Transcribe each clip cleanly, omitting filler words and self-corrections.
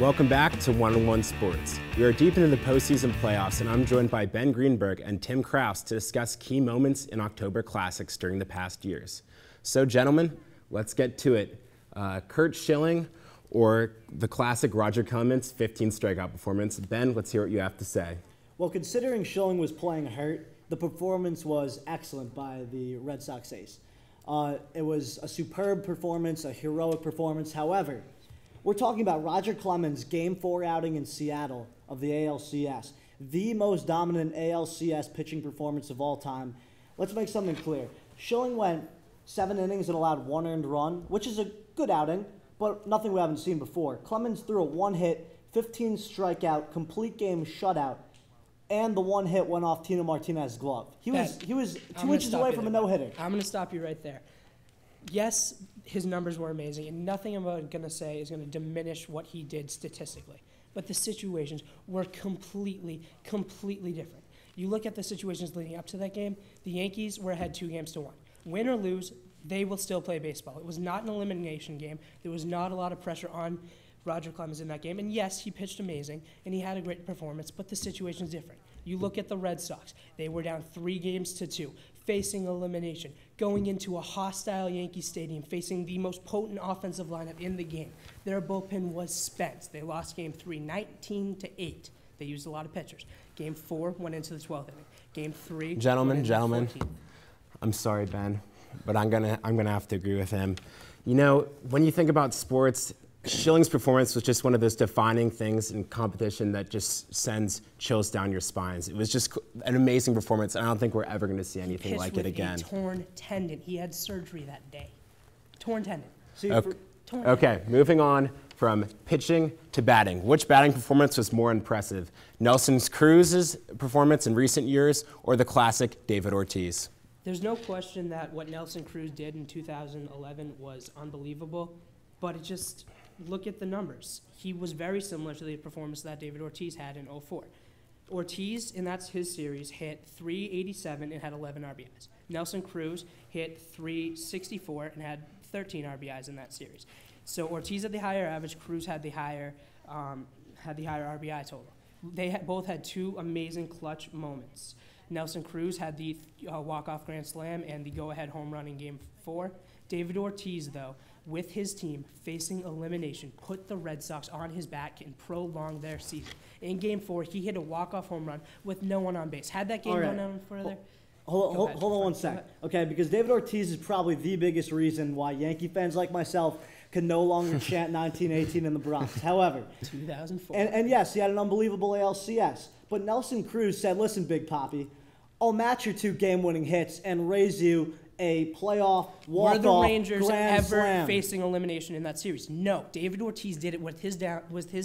Welcome back to One-on-One Sports. We are deep into the postseason playoffs, and I'm joined by Ben Greenberg and Tim Kraus to discuss key moments in October Classics during the past years. So, gentlemen, let's get to it. Curt Schilling or the classic Roger Clemens 15 strikeout performance. Ben, let's hear what you have to say. Well, considering Schilling was playing hurt, the performance was excellent by the Red Sox ace. It was a superb performance, a heroic performance. However, we're talking about Roger Clemens' Game 4 outing in Seattle of the ALCS, the most dominant ALCS pitching performance of all time. Let's make something clear. Schilling went 7 innings and allowed 1 earned run, which is a good outing, but nothing we haven't seen before. Clemens threw a 1-hit, 15 strikeout, complete game shutout, and the 1 hit went off Tino Martinez's glove. He was 2 inches away from a no-hitter. I'm going to stop you right there. Yes, his numbers were amazing, and nothing I'm going to say is going to diminish what he did statistically. But the situations were completely different. You look at the situations leading up to that game, the Yankees were ahead 2-1. Win or lose, they will still play baseball. It was not an elimination game. There was not a lot of pressure on Roger Clemens in that game. And yes, he pitched amazing, and he had a great performance, but the situation is different. You look at the Red Sox. They were down 3-2, facing elimination, going into a hostile Yankee Stadium, facing the most potent offensive lineup in the game. Their bullpen was spent. They lost Game 3, 19-8. They used a lot of pitchers. Game 4 went into the 12th inning. Game 3 Gentlemen, I'm sorry, Ben, but I'm gonna have to agree with him. You know, when you think about sports, Schilling's performance was just one of those defining things in competition that just sends chills down your spines. It was just an amazing performance, and I don't think we're ever going to see anything like it again. A torn tendon. He had surgery that day. Torn tendon. Okay, moving on from pitching to batting. Which batting performance was more impressive? Nelson Cruz's performance in recent years or the classic David Ortiz? There's no question that what Nelson Cruz did in 2011 was unbelievable, but it just... look at the numbers. He was very similar to the performance that David Ortiz had in 2004. Ortiz, and that's his series, hit .387 and had 11 RBIs. Nelson Cruz hit .364 and had 13 RBIs in that series. So Ortiz had the higher average. Cruz had the higher RBI total. They both had 2 amazing clutch moments. Nelson Cruz had the walk-off grand slam and the go-ahead home run in Game 4. David Ortiz, though, with his team facing elimination, put the Red Sox on his back and prolonged their season. In Game 4, he hit a walk-off home run with no one on base. Had that game gone down further? Hold on one sec. Okay, because David Ortiz is probably the biggest reason why Yankee fans like myself can no longer chant 1918 in the Bronx. However, 2004. And yes, he had an unbelievable ALCS. But Nelson Cruz said, listen, Big Papi, I'll match your 2 game-winning hits and raise you a playoff walk-off Were the Rangers grand ever slam. facing elimination in that series? No. David Ortiz did it with his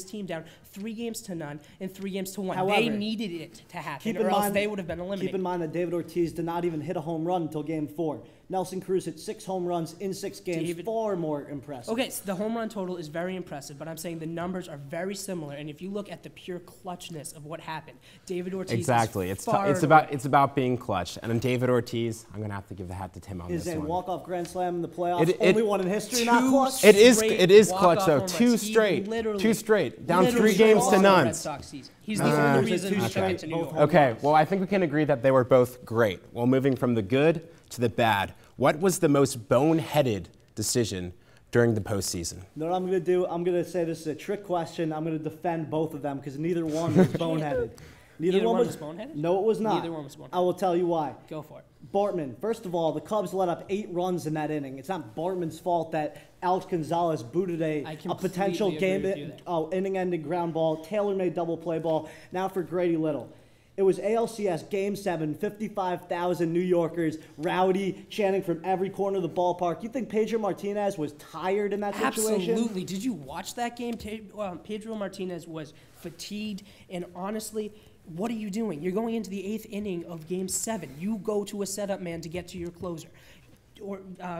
team down 3-0 and 3-1. However, they needed it to happen, or else they would have been eliminated. Keep in mind that David Ortiz did not even hit a home run until Game 4. Nelson Cruz hit 6 home runs in 6 games, far more impressive. Okay, so the home run total is very impressive, but I'm saying the numbers are very similar. And if you look at the pure clutchness of what happened, David Ortiz exactly. Is it's about being clutch. And in David Ortiz, I'm gonna have to give the hat to Tim on this one. Is a walk-off grand slam in the playoffs only one in history, not clutch? It is clutch though. 2 straight, down 3 games to none. He's the only reason he took it to New York. Okay, well, I think we can agree that they were both great. Well, moving from the good to the bad, what was the most boneheaded decision during the postseason? You know what I'm going to do? I'm going to say this is a trick question. I'm going to defend both of them because neither one was boneheaded. Neither one was boneheaded? No, it was not. Neither one was boneheaded. I will tell you why. Go for it. Bartman, first of all, the Cubs let up 8 runs in that inning. It's not Bartman's fault that Alex Gonzalez booted a potential inning-ending ground ball, tailor-made double play ball. Now for Grady Little. It was ALCS Game 7, 55,000 New Yorkers, rowdy, chanting from every corner of the ballpark. You think Pedro Martinez was tired in that situation? Absolutely. Did you watch that game? Pedro Martinez was fatigued, and honestly, what are you doing? You're going into the 8th inning of Game 7. You go to a setup man to get to your closer.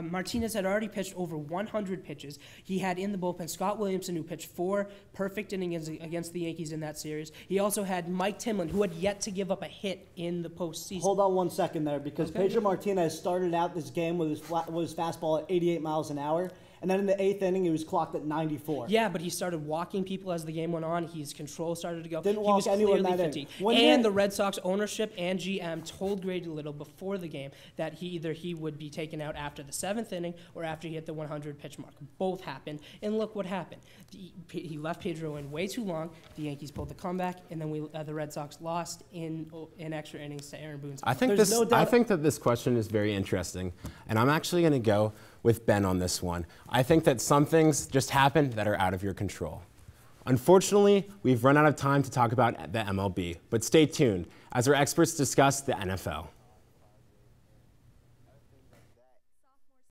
Martinez had already pitched over 100 pitches. He had in the bullpen Scott Williamson, who pitched 4 perfect innings against the Yankees in that series. He also had Mike Timlin, who had yet to give up a hit in the postseason. Hold on 1 second there, because Pedro Martinez started out this game with his fastball at 88 miles an hour. And then in the 8th inning, he was clocked at 94. Yeah, but he started walking people as the game went on. His control started to go. Didn't he walk was anyone clearly that fatigued. inning. And the Red Sox ownership and GM told Grady Little before the game that he would be taken out after the 7th inning or after he hit the 100 pitch mark. Both happened, and look what happened. He left Pedro in way too long. The Yankees pulled the comeback, and then the Red Sox lost in extra innings to Aaron Boone's. I think that this question is very interesting, and I'm actually going to go with Ben on this one. I think that some things just happen that are out of your control. Unfortunately, we've run out of time to talk about the MLB, but stay tuned as our experts discuss the NFL.